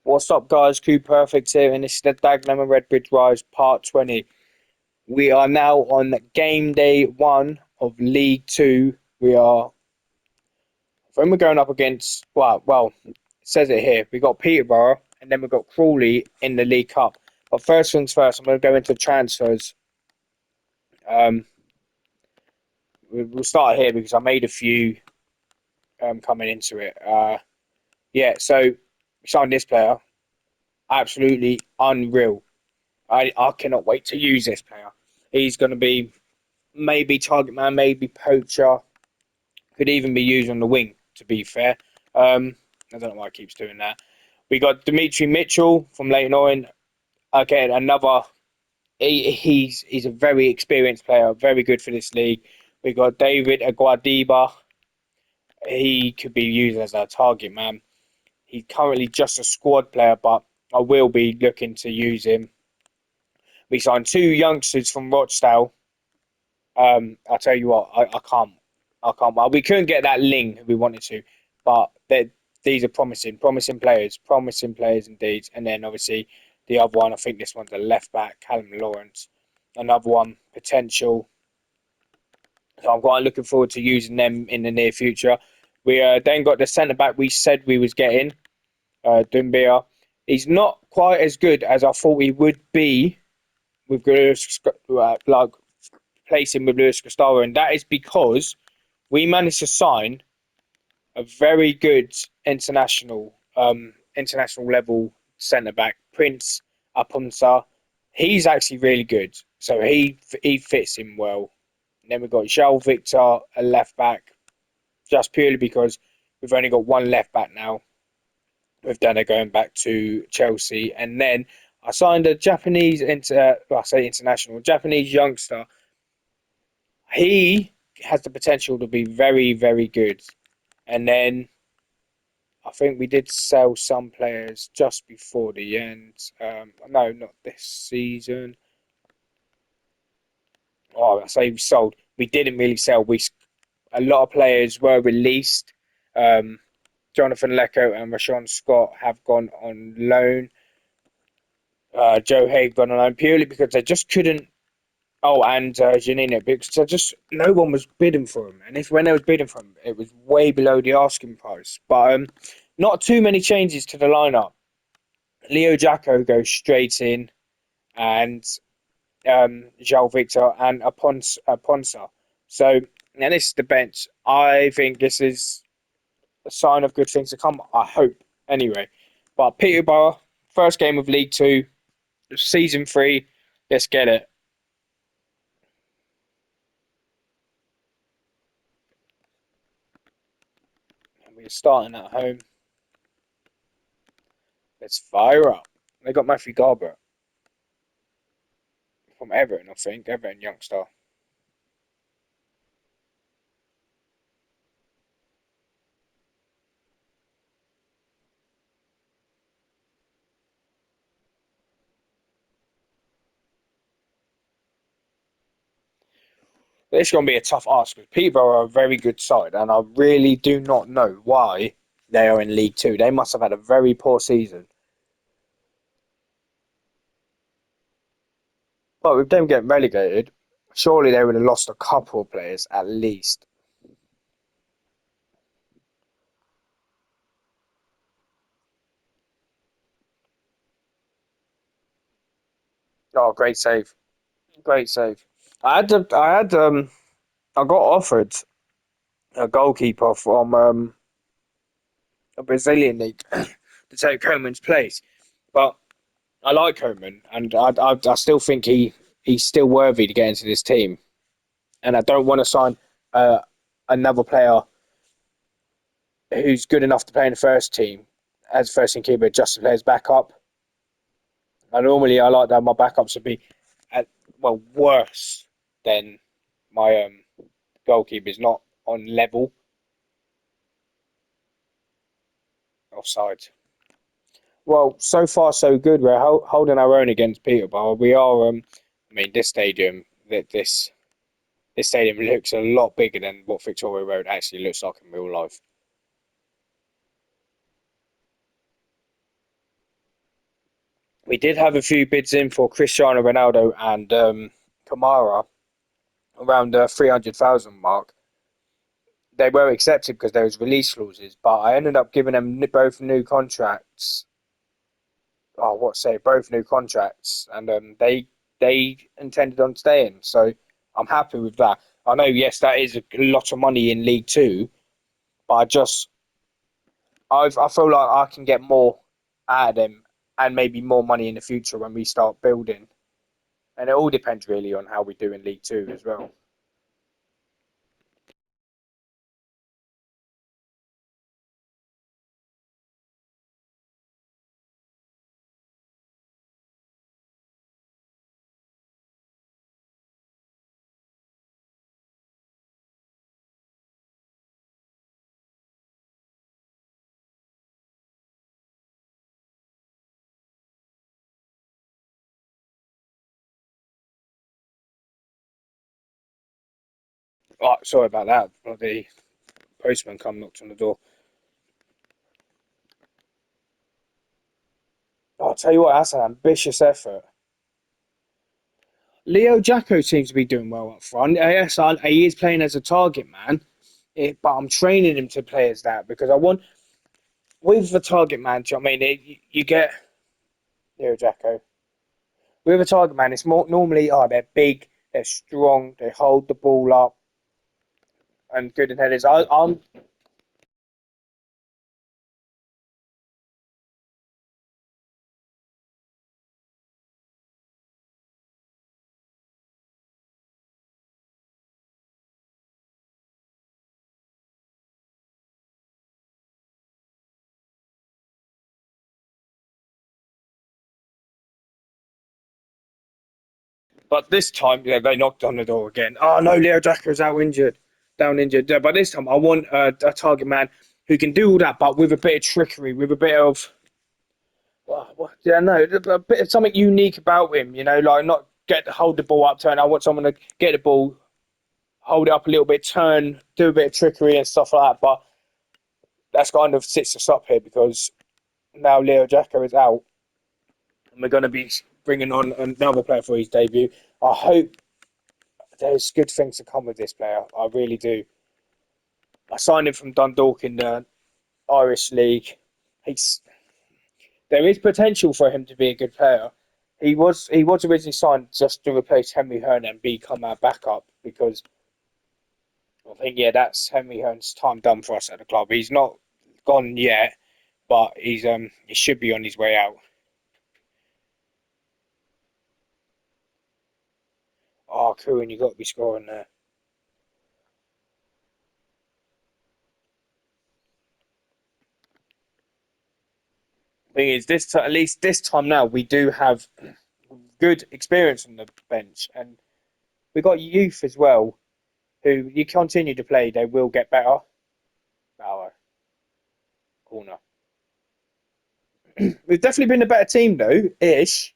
What's up, guys? Q Perfect here, and this is the Dagenham and Redbridge Rise Part 20. We are now on game day one of League Two. When we're going up against, it says it here. We got Peterborough, and then we got Crawley in the League Cup. But first things first, I'm going to go into transfers. Um, we'll start here because I made a few coming into it. So we signed this player. Absolutely unreal. I cannot wait to use this player. He's going to be maybe target man, maybe poacher. Could even be used on the wing, to be fair. I don't know why he keeps doing that. We got Dimitri Mitchell from Leighton Orient. Again, another. He's a very experienced player, very good for this league. We got David Aguadiba. He could be used as a target man. He's currently just a squad player, but I will be looking to use him. We signed two youngsters from Rochdale. I'll tell you what, I can't. Well, we couldn't get that Ling we wanted to, but these are promising players indeed. And then obviously the other one, I think this one's a left back, Callum Lawrence. Another one potential. So I'm quite looking forward to using them in the near future. We then got the centre back we said we was getting, Dumbia. He's not quite as good as I thought he would be with like placing with Lewis Gustavo, and that is because we managed to sign a very good international level centre back, Prince Aponsa. He's actually really good, so he fits in well. And then we've got João Victor, a left back, just purely because we've only got one left back now, with Dana going back to Chelsea. And then I signed a Japanese youngster. He has the potential to be very, very good. And then I think we did sell some players just before the end. No, not this season. Oh, I say we sold. We didn't really sell. A lot of players were released. Um, Jonathan Lecco and Rashawn Scott have gone on loan. Joe Haig gone on loan purely because they just couldn't. Oh, and Janino, because no one was bidding for him, and if when they was bidding for him, it was way below the asking price. But not too many changes to the lineup. Leo Jacko goes straight in, and João Victor and Aponsa. So, and this is the bench. I think this is a sign of good things to come. I hope, anyway. But Peterborough, first game of League Two, season three. Let's get it. And we're starting at home. Let's fire up. They got Matthew Garber from Everton, I think. Everton youngster. It's going to be a tough ask because Peterborough are a very good side, and I really do not know why they are in League Two. They must have had a very poor season. But with them getting relegated, surely they would have lost a couple of players at least. Oh, great save! Great save. I got offered a goalkeeper from a Brazilian league to take Coman's place, but I like Coman, and I still think he's still worthy to get into this team, and I don't want to sign uh, another player who's good enough to play in the first team as first team keeper just to play as backup. And normally I like that my backups would be worse than my goalkeepers, not on level. Offside. Well, so far so good. We're holding our own against Peterborough. We are. I mean, this stadium looks a lot bigger than what Victoria Road actually looks like in real life. We did have a few bids in for Cristiano Ronaldo and Kamara around the 300,000 mark. They were accepted because there was release clauses, but I ended up giving them both new contracts. Oh, what say both new contracts, and they intended on staying. So I'm happy with that. I know, yes, that is a lot of money in League Two, but I feel like I can get more out of them and maybe more money in the future when we start building. And it all depends really on how we do in League Two as well. Oh, sorry about that. The postman come knocked on the door. Oh, I'll tell you what, that's an ambitious effort. Leo Jacko seems to be doing well up front. Yes, he is playing as a target man, but I'm training him to play as that because I want with the target man. Do you know what I mean? You get Leo Jacko with a target man. It's more normally they're big, they're strong, they hold the ball up and good in headers. I'm but this time they knocked on the door again. Oh no, Leo Jacko's out injured, down injured. But this time I want a target man who can do all that, but with a bit of trickery, with a bit of yeah, no, a bit of something unique about him. Like not get hold the ball up, turn. I want someone to get the ball, hold it up a little bit, turn, do a bit of trickery and stuff like that. But that's kind of sits us up here because now Leo Jacko is out, and we're going to be bringing on another player for his debut. I hope there's good things to come with this player. I really do. I signed him from Dundalk in the Irish League. He's There is potential for him to be a good player. He was originally signed just to replace Henry Hearn and become our backup because I think that's Henry Hearn's time done for us at the club. He's not gone yet, but he should be on his way out. Oh, cool, and you got to be scoring there. Thing is, at least this time now we do have good experience on the bench, and we got youth as well who you continue to play, they will get better. Our corner. We've definitely been a better team though, ish.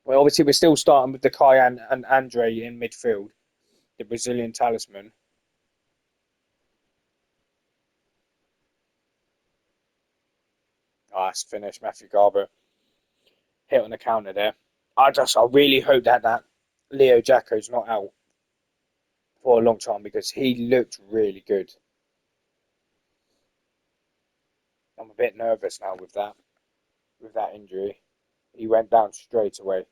Well, obviously we're still starting with the Cayenne and Andre in midfield, the Brazilian talisman. Ah, it's finished. Matthew Garber hit on the counter there. I really hope that Leo Jacko's not out for a long time because he looked really good. I'm a bit nervous now with that injury. He went down straight away.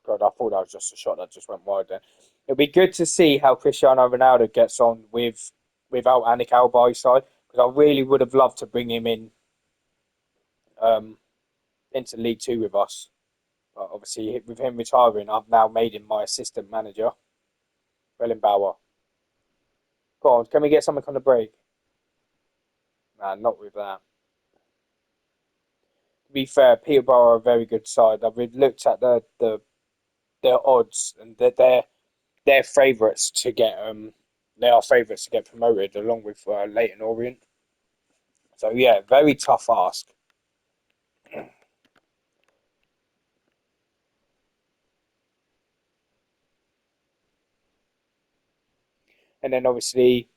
God, I thought that was just a shot that just went wide there. It'll be good to see how Cristiano Ronaldo gets on without Anik Al by his side because I really would have loved to bring him in um, into League Two with us. But obviously, with him retiring, I've now made him my assistant manager, Wellenbauer. Go on, can we get something on the break? Nah, not with that. To be fair, Peterborough are a very good side. I've looked at their odds, and they're favourites to get they are favourites to get promoted along with Leighton Orient. So yeah, very tough ask. And then obviously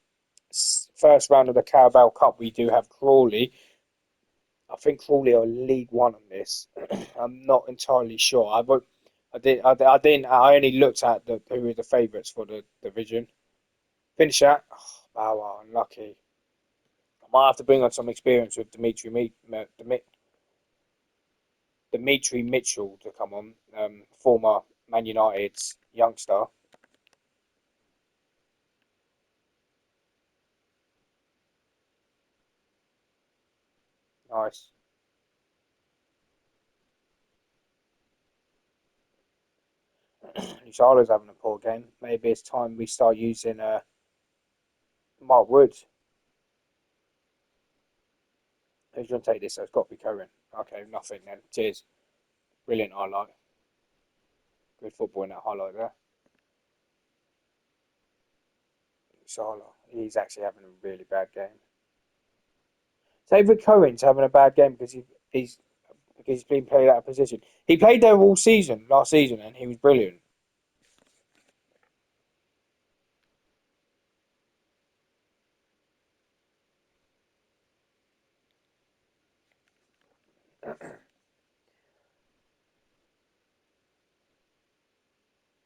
first round of the Carabao Cup, we do have Crawley. I think Crawley are League One on this. I'm not entirely sure. I didn't. I only looked at who were the favourites for the division. Finish that. Oh, wow, unlucky. I might have to bring on some experience with Dimitri Mitchell to come on. Former Man United's youngster. Nice. Charlo's having a poor game. Maybe it's time we start using Mark Woods. Who's going to take this? So it's got to be Cohen. Okay, nothing then. Cheers. Brilliant highlight. Good football in that highlight there. Salah, he's actually having a really bad game. David Cohen's having a bad game because he's been played out of position. He played there all season, last season, and he was brilliant.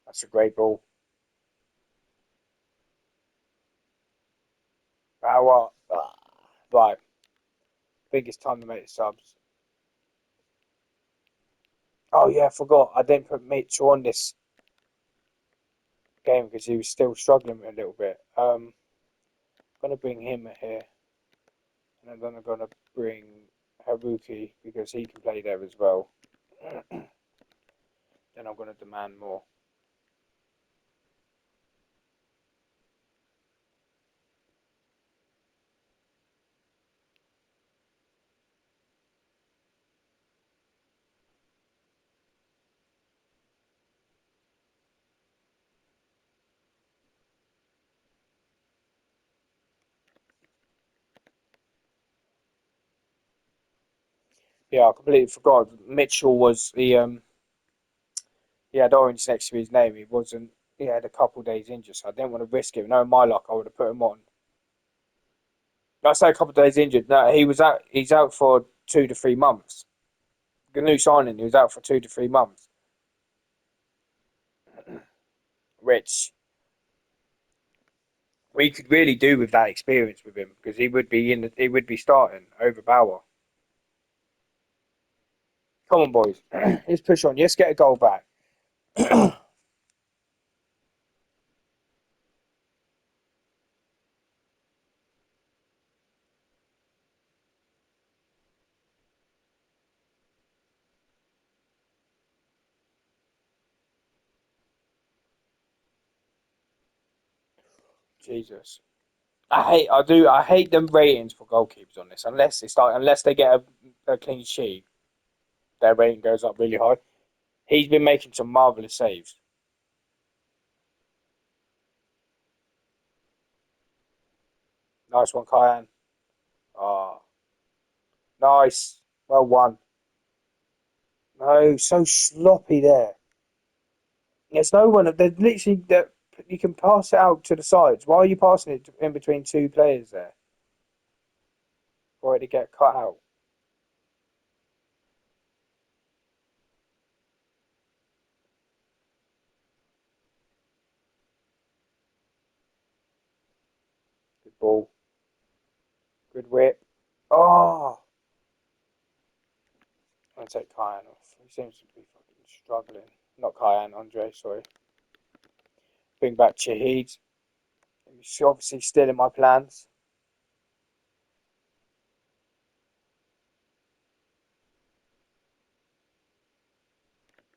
That's a great ball. What? Right, I think it's time to make the subs. Oh yeah, I forgot. I didn't put Mitchell on this game because he was still struggling a little bit. I'm gonna bring him here, and then I'm gonna bring Haruki because he can play there as well. Then I'm gonna demand more. Yeah, I completely forgot. Mitchell was he had orange next to his name. He wasn't. He had a couple of days injured, so I didn't want to risk it. No, my luck, I would have put him on. I say a couple of days injured. No, he was out. He's out for 2 to 3 months. The new signing. He was out for 2 to 3 months. Rich. We could really do with that experience with him because he would be starting over Bauer. Come on, boys. Let's push on. Let's get a goal back. Jesus. I hate them ratings for goalkeepers on this. Unless they get a clean sheet, their rating goes up really high. He's been making some marvelous saves. Nice one, Kyan. Ah, nice. Well won. No, so sloppy there. There's no one. There's literally that you can pass it out to the sides. Why are you passing it in between two players there for it to get cut out? Good ball. Good whip. Oh, I'll take Kyan off. He seems to be fucking struggling. Not Kyan, Andre. Sorry. Bring back Shahid. He's obviously still in my plans.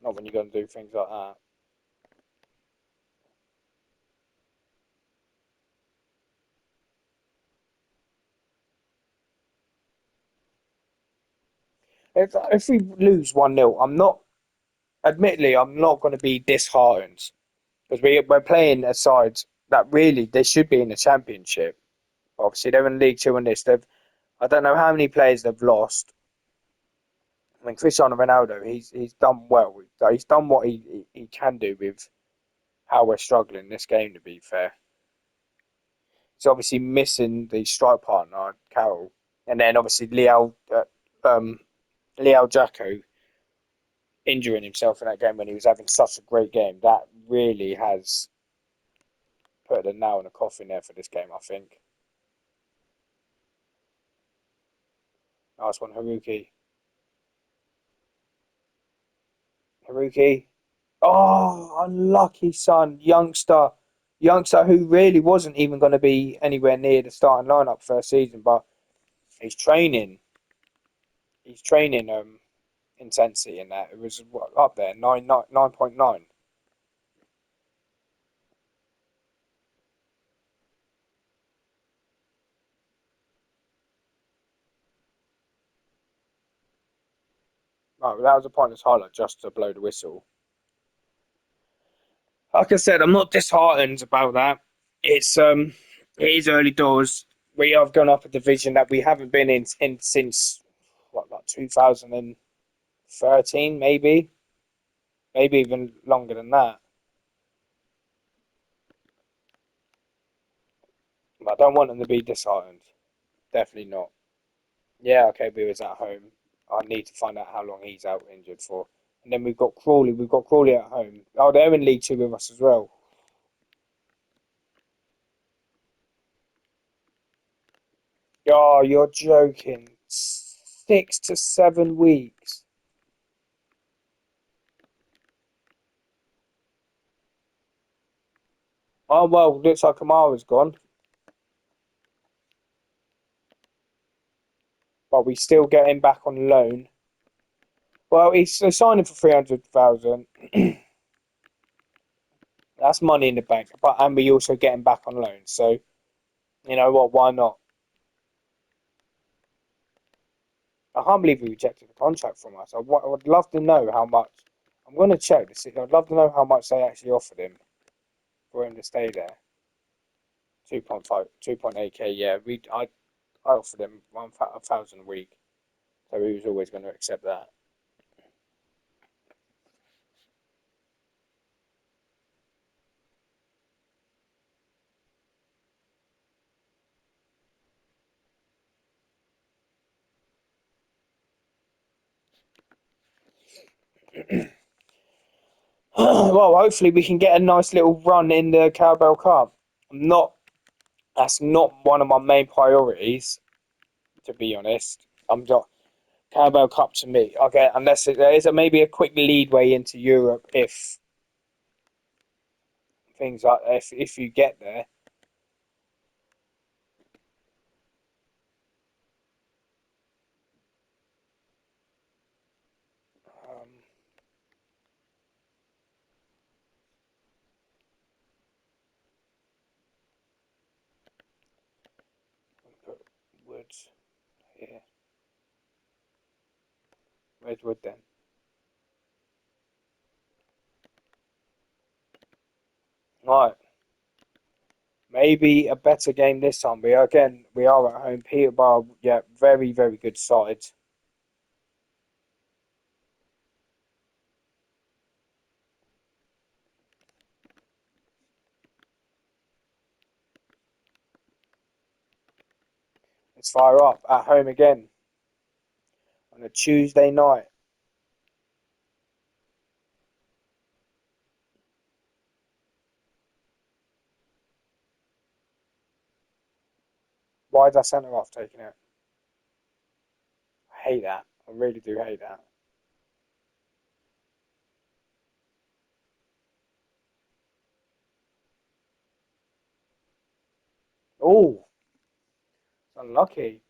Not when you're going to do things like that. If we lose 1-0, admittedly, I'm not going to be disheartened because we're playing a side that really they should be in the championship. Obviously, they're in League Two on this. I don't know how many players they've lost. I mean, Cristiano Ronaldo, he's done well. He's done what he can do with how we're struggling this game. To be fair, he's obviously missing the strike partner, Carroll, and then obviously Leo Jacko injuring himself in that game when he was having such a great game. That really has put a nail in the coffin there for this game. I think. Nice one, Haruki. Haruki. Oh, unlucky son, youngster who really wasn't even going to be anywhere near the starting lineup first season, but he's training. He's training intensity in that. It was up there 9.9. Oh, that was a pointless highlight just to blow the whistle. Like I said, I'm not disheartened about that. It's it is early doors. We have gone up a division that we haven't been in since what, like 2013, maybe even longer than that. But I don't want them to be disheartened. Definitely not. Yeah, okay, we was at home. I need to find out how long he's out injured for. And then we've got Crawley. We've got Crawley at home. Oh, they're in League Two with us as well. Oh, you're joking. 6 to 7 weeks. Oh well, looks like Kamara's gone, but we still get him back on loan. Well, he's signing for 300,000. That's money in the bank, but and we also get him back on loan. So you know what? Why not? I can't believe he rejected the contract from us. I would love to know how much. I'm going to check this. I'd love to know how much they actually offered him for him to stay there. 2.5, 2.8k. Yeah, I offered him 1,000 a week, so he was always going to accept that. Well, hopefully we can get a nice little run in the Carabao Cup. I'm not. That's not one of my main priorities, to be honest. I'm not. Carabao Cup to me. Okay, unless there is maybe a quick leadway into Europe if things like if you get there. Um, put Woods here. Where's Wood then? Right, maybe a better game this time. We are at home. Peterborough, yeah, very very good side. Let's fire up at home again on a Tuesday night. Why is our centre half taking it? I hate that. I really do hate that. Oh, unlucky.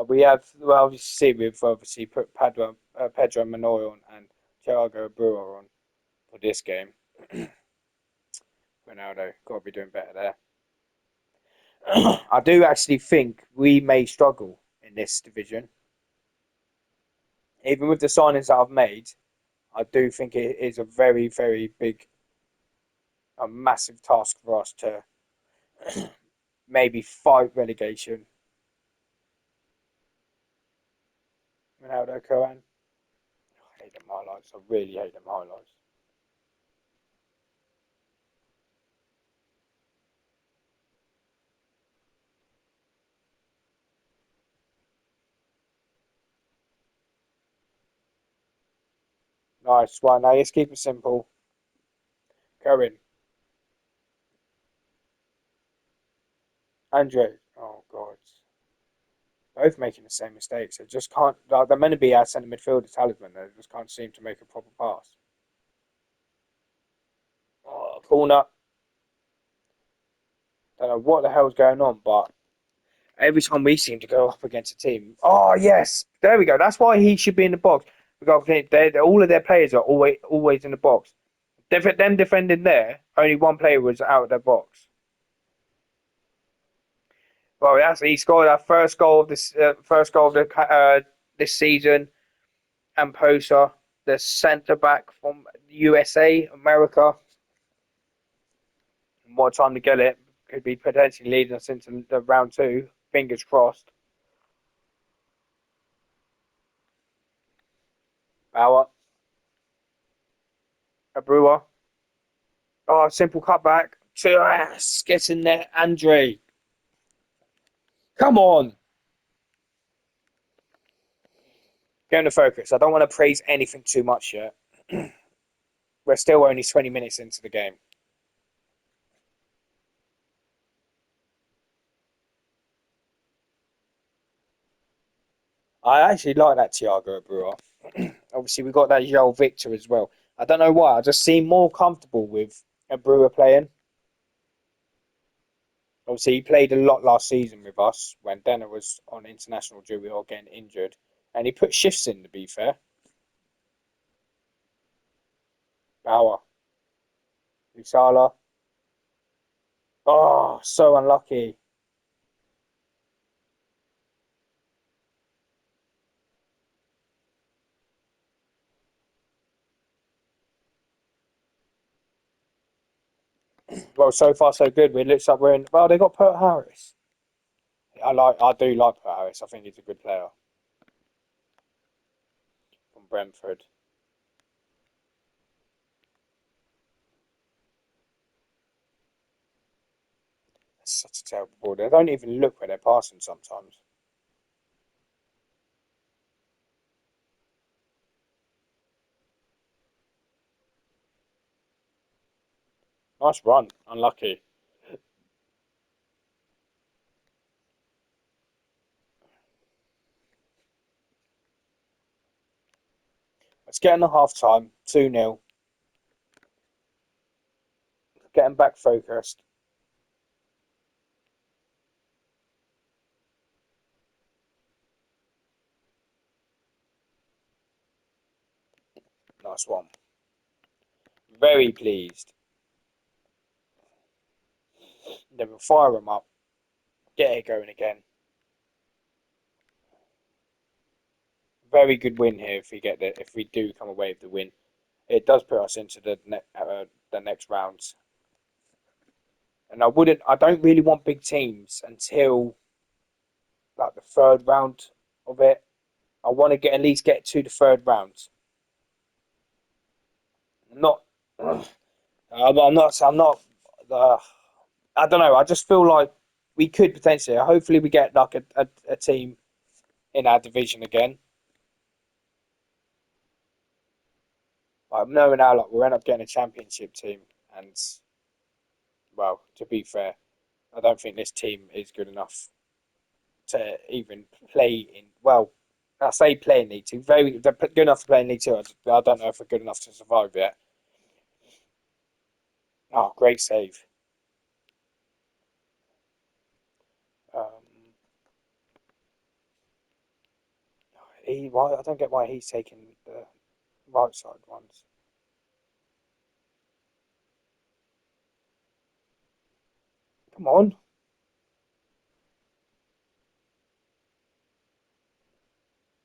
We have, well, obviously, we've obviously put Pedro Manoy on and Thiago Brewer on for this game. Ronaldo, got to be doing better there. I do actually think we may struggle in this division. Even with the signings that I've made, I do think it is a very, very big, a massive task for us to maybe fight relegation. Ronaldo Cohen. I hate them highlights. I really hate them highlights. Nice one. Now let's keep it simple. Cohen. Andre. Oh God. Both making the same mistakes. They just can't. Like, they're meant to be our centre midfielder talisman. They just can't seem to make a proper pass. Oh, corner. Don't know what the hell's going on, but every time we seem to go up against a team, oh yes, there we go. That's why he should be in the box. We got all of their players are always in the box. Them defending there, only one player was out of their box. Well, that's he scored our first goal of this season. And Posa, the centre back from USA, America. What time to get it? Could be potentially leading us into the round two. Fingers crossed. Bauer, a Brewer. Oh, simple cutback. Yes, get in there, Andre. Come on. Get into focus. I don't want to praise anything too much yet. We're still only 20 minutes into the game. I actually like that Thiago Brewer. Obviously, we got that Joel Victor as well. I don't know why. I just seem more comfortable with a Brewer playing. Obviously, he played a lot last season with us when Denner was on international duty or getting injured. And he put shifts in, to be fair. Bauer, Usala. Oh, so unlucky. Well, so far so good. It looks like we're in. Well, they got Pert Harris. I do like Pert Harris. I think he's a good player from Brentford. That's such a terrible ball. They don't even look where they're passing sometimes. Nice run. Unlucky. Let's get in the half time. 2-0. Getting back focused. Nice one. Very pleased. Then we'll fire them up. Get it going again. Very good win here if we get the if we do come away with the win. It does put us into the next rounds. And I don't really want big teams until like the third round of it. I want to get at least get to the third round. I'm not. I'm not. I'm not. Uh, I don't know. I just feel like we could potentially. Hopefully, we get like a team in our division again. Like knowing now, like we'll end up getting a championship team, and well, to be fair, I don't think this team is good enough to even play in. Well, I say play in League Two. They're good enough to play in League Two. I don't know if they're good enough to survive yet. Oh, great save. Um, why I don't get why he's taking the right side ones. Come on,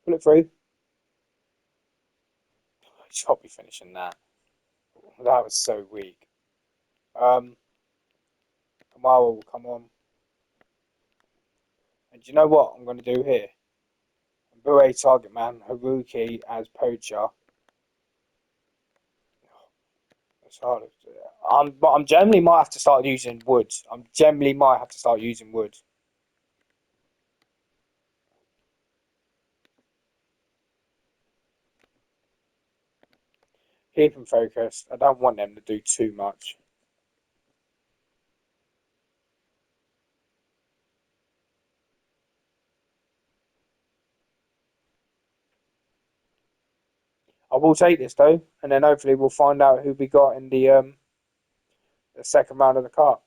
pull it through. Should be finishing that. That was so weak. Um, Kamara will come on. And do you know what I'm going to do here? Bure target man, Haruki as poacher. It's hard. But I'm generally might have to start using woods. I'm generally might have to start using woods. Keep them focused. I don't want them to do too much. I will take this though, and then hopefully we'll find out who we got in the second round of the cup.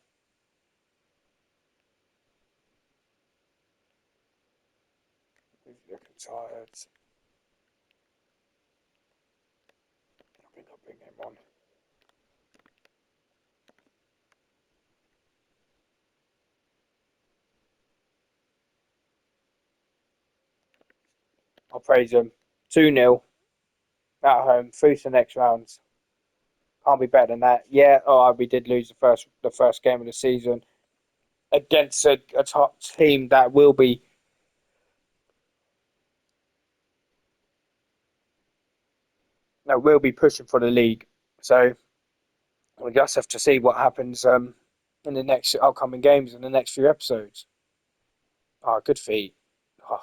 He's looking tired. I think I'll bring him on. I'll praise him. 2-0 at home, through to the next round. Can't be better than that. Yeah, we did lose the first game of the season against a top team that will be pushing for the league. So we just have to see what happens in the next upcoming games in the next few episodes. Oh, good feet. Oh,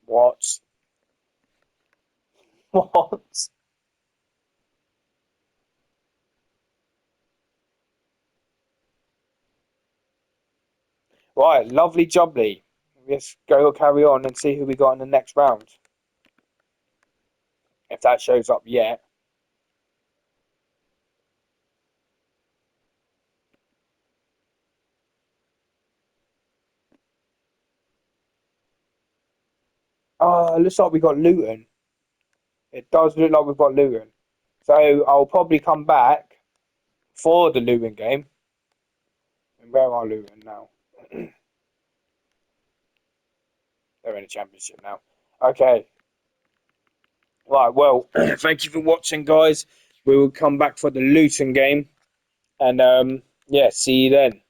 what? What? Right, lovely jubbly. Let's go carry on and see who we got in the next round. If that shows up yet. Oh, it looks like we got Luton. It does look like we've got Luton. So I'll probably come back for the Luton game. And where are Luton now? They're in the championship now. Okay. Right, well, thank you for watching, guys. We will come back for the Luton game. And yeah, see you then.